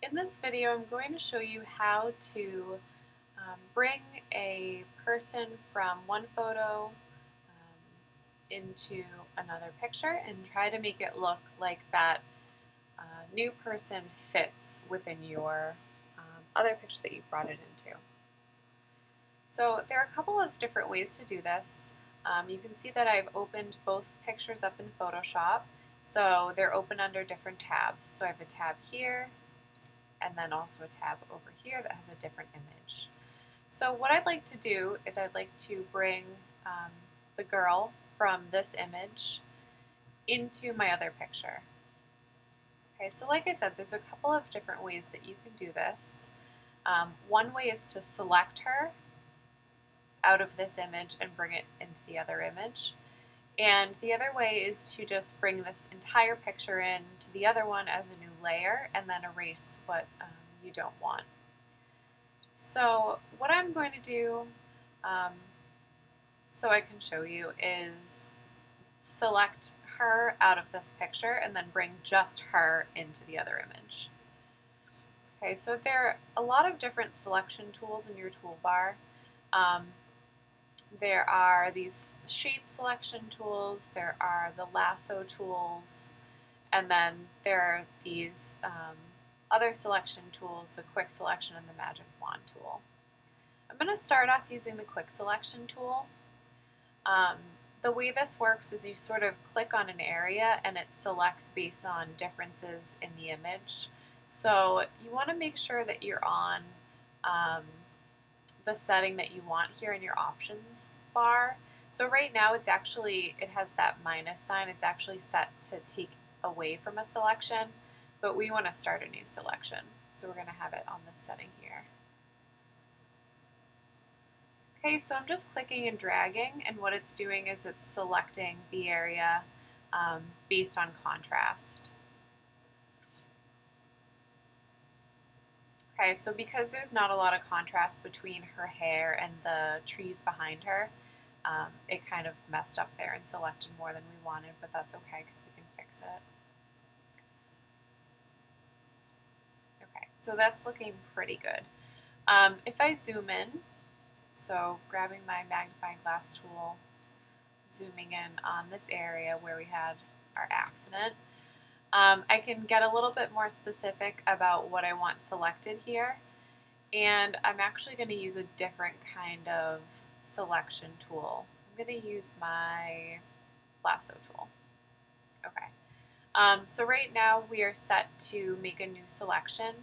In this video, I'm going to show you how to bring a person from one photo into another picture and try to make it look like that new person fits within your other picture that you brought it into. So there are a couple of different ways to do this. You can see that I've opened both pictures up in Photoshop, so they're open under different tabs. So I have a tab here, and then also a tab over here that has a different image. So what I'd like to do is I'd like to bring the girl from this image into my other picture. Okay, so like I said, there's a couple of different ways that you can do this. One way is to select her out of this image and bring it into the other image. And the other way is to just bring this entire picture into the other one as a new layer and then erase what you don't want. So what I'm going to do so I can show you is select her out of this picture and then bring just her into the other image. Okay, so there are a lot of different selection tools in your toolbar. There are these shape selection tools, there are the lasso tools, and then there are these other selection tools, the quick selection and the magic wand tool. I'm going to start off using the quick selection tool. The way this works is you sort of click on an area and it selects based on differences in the image. So you want to make sure that you're on the setting that you want here in your options bar. So right now it has that minus sign. It's actually set to take away from a selection, but we want to start a new selection. So we're going to have it on this setting here. Okay, so I'm just clicking and dragging, and what it's doing is it's selecting the area based on contrast. Okay, so because there's not a lot of contrast between her hair and the trees behind her, it kind of messed up there and selected more than we wanted, but that's okay because we can fix it. Okay, so that's looking pretty good. If I zoom in, so grabbing my magnifying glass tool, zooming in on this area where we had our accident, I can get a little bit more specific about what I want selected here, and I'm actually going to use a different kind of selection tool. I'm going to use my lasso tool. Okay. So right now we are set to make a new selection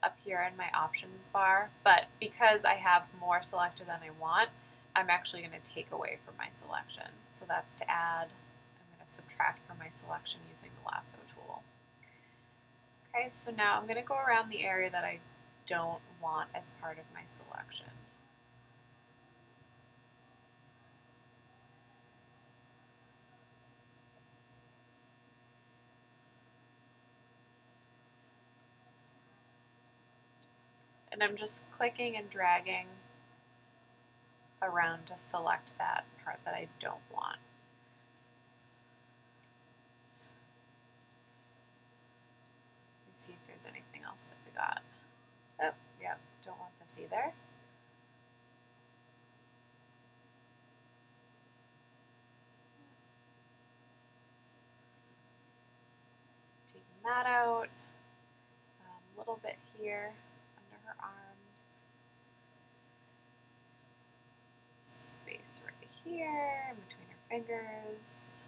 up here in my options bar, but because I have more selected than I want, I'm actually going to take away from my selection. So that's to add. I'm going to subtract from my selection using the lasso tool. Okay, so now I'm going to go around the area that I don't want as part of my selection. And I'm just clicking and dragging around to select that part that I don't want. Let's see if there's anything else that we got. Oh, yep, don't want this either. Taking that out. A little bit here under her arm. Space right here in between her fingers.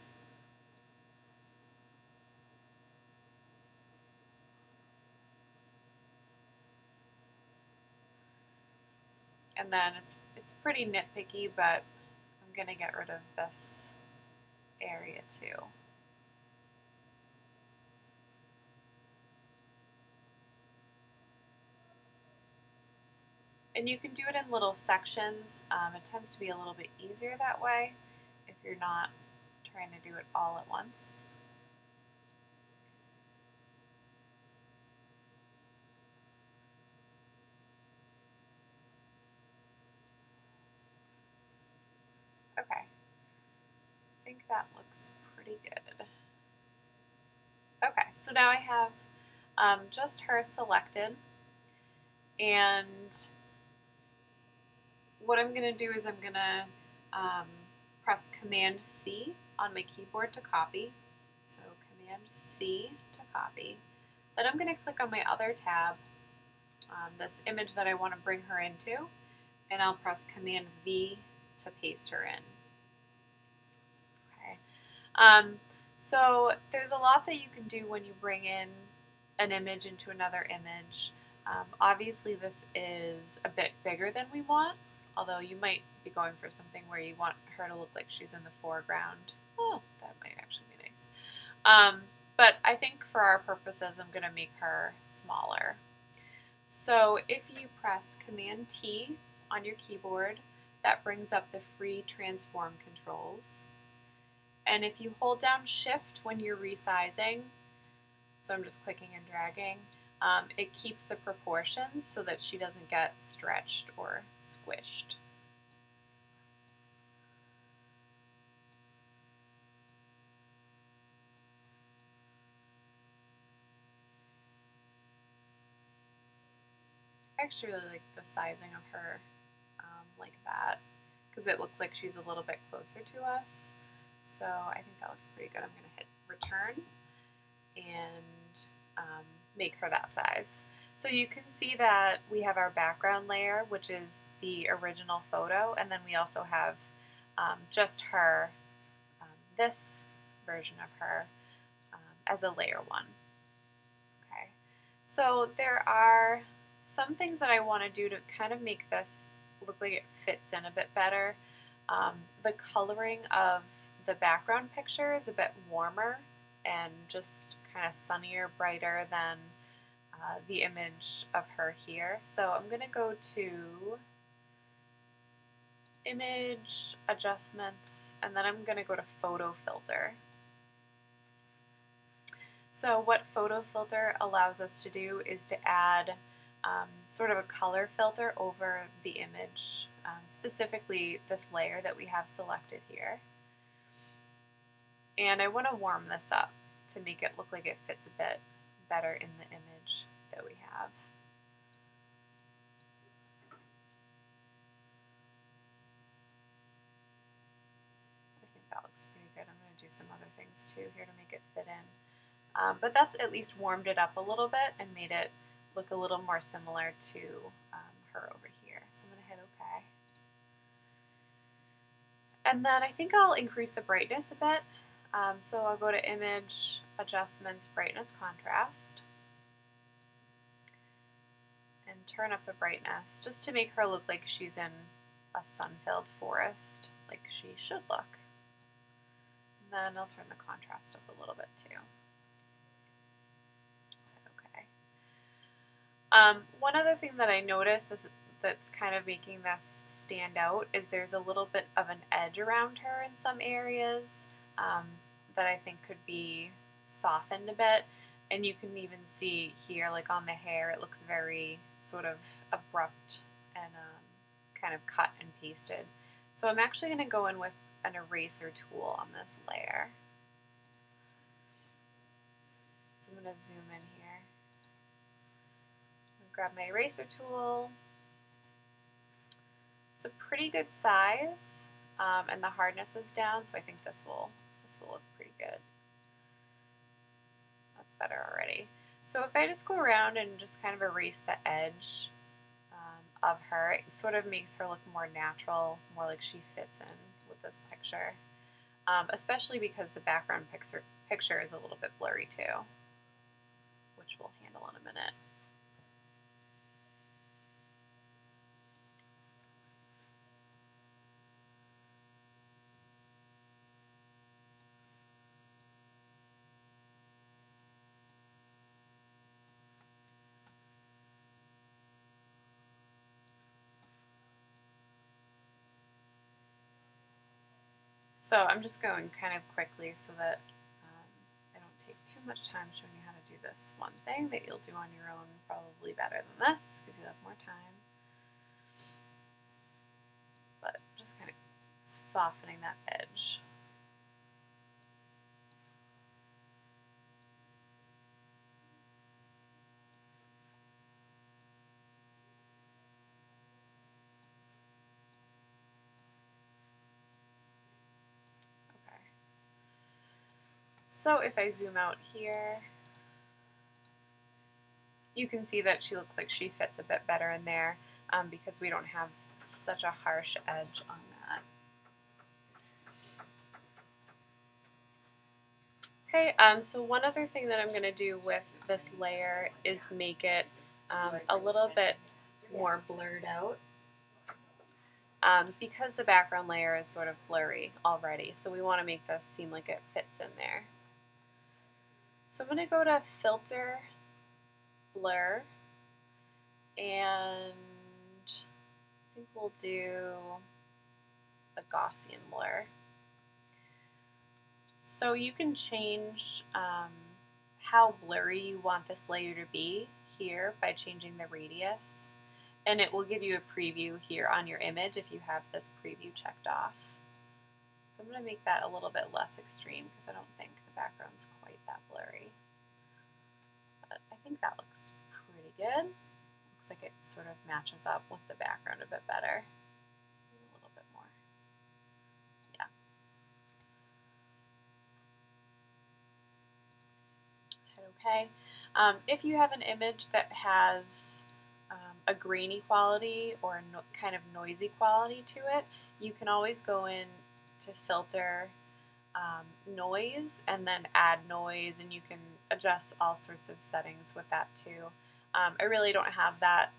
And then it's pretty nitpicky, but I'm going to get rid of this area too. And you can do it in little sections. It tends to be a little bit easier that way if you're not trying to do it all at once. Okay, I think that looks pretty good. Okay, so now I have just her selected. And what I'm going to do is I'm going to press Command C on my keyboard to copy. So Command C to copy. Then I'm going to click on my other tab, this image that I want to bring her into, and I'll press Command V to paste her in. Okay. So there's a lot that you can do when you bring in an image into another image. Obviously this is a bit bigger than we want, although you might be going for something where you want her to look like she's in the foreground. Oh, that might actually be nice. But I think for our purposes, I'm going to make her smaller. So if you press Command T on your keyboard, that brings up the free transform controls. And if you hold down Shift when you're resizing, so I'm just clicking and dragging, it keeps the proportions so that she doesn't get stretched or squished. I actually really like the sizing of her like that, because it looks like she's a little bit closer to us. So I think that looks pretty good. I'm going to hit return and make her that size. So you can see that we have our background layer, which is the original photo, and then we also have just her, this version of her as a layer 1. Okay. So there are some things that I want to do to kind of make this look like it fits in a bit better. The coloring of the background picture is a bit warmer and just kind of sunnier, brighter than the image of her here. So I'm going to go to Image, Adjustments, and then I'm going to go to Photo Filter. So what Photo Filter allows us to do is to add sort of a color filter over the image, specifically this layer that we have selected here. And I want to warm this up to make it look like it fits a bit better in the image that we have. I think that looks pretty good. I'm going to do some other things too here to make it fit in. But that's at least warmed it up a little bit and made it look a little more similar to her over here. So I'm going to hit OK. And then I think I'll increase the brightness a bit. So I'll go to Image, Adjustments, Brightness, Contrast, and turn up the brightness just to make her look like she's in a sun-filled forest, like she should look. And then I'll turn the contrast up a little bit too. Okay. One other thing that I noticed that's kind of making this stand out is there's a little bit of an edge around her in some areas that I think could be softened a bit. And you can even see here, like on the hair, it looks very sort of abrupt and kind of cut and pasted. So I'm actually going to go in with an eraser tool on this layer. So I'm going to zoom in here. Grab my eraser tool. It's a pretty good size, and the hardness is down, so I think this will look pretty good. That's better already. So if I just go around and just kind of erase the edge of her, it sort of makes her look more natural, more like she fits in with this picture, especially because the background picture is a little bit blurry too, which we'll handle in a minute. So I'm just going kind of quickly so that I don't take too much time showing you how to do this one thing that you'll do on your own probably better than this because you have more time. But just kind of softening that edge. So if I zoom out here, you can see that she looks like she fits a bit better in there because we don't have such a harsh edge on that. Okay, so one other thing that I'm going to do with this layer is make it a little bit more blurred out because the background layer is sort of blurry already, so we want to make this seem like it fits in there. So I'm going to go to Filter, Blur, and I think we'll do a Gaussian blur. So you can change how blurry you want this layer to be here by changing the radius, and it will give you a preview here on your image if you have this preview checked off. So I'm going to make that a little bit less extreme because I don't think the background's quite that blurry. But I think that looks pretty good. Looks like it sort of matches up with the background a bit better. A little bit more. Yeah. Okay. If you have an image that has a grainy quality or kind of noisy quality to it, you can always go in to Filter, Noise, and then Add Noise, and you can adjust all sorts of settings with that too. I really don't have that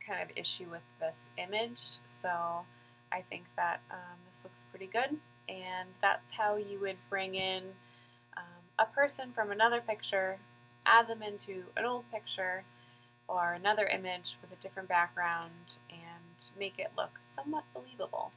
kind of issue with this image, so I think that this looks pretty good, and that's how you would bring in a person from another picture, add them into an old picture or another image with a different background, and make it look somewhat believable.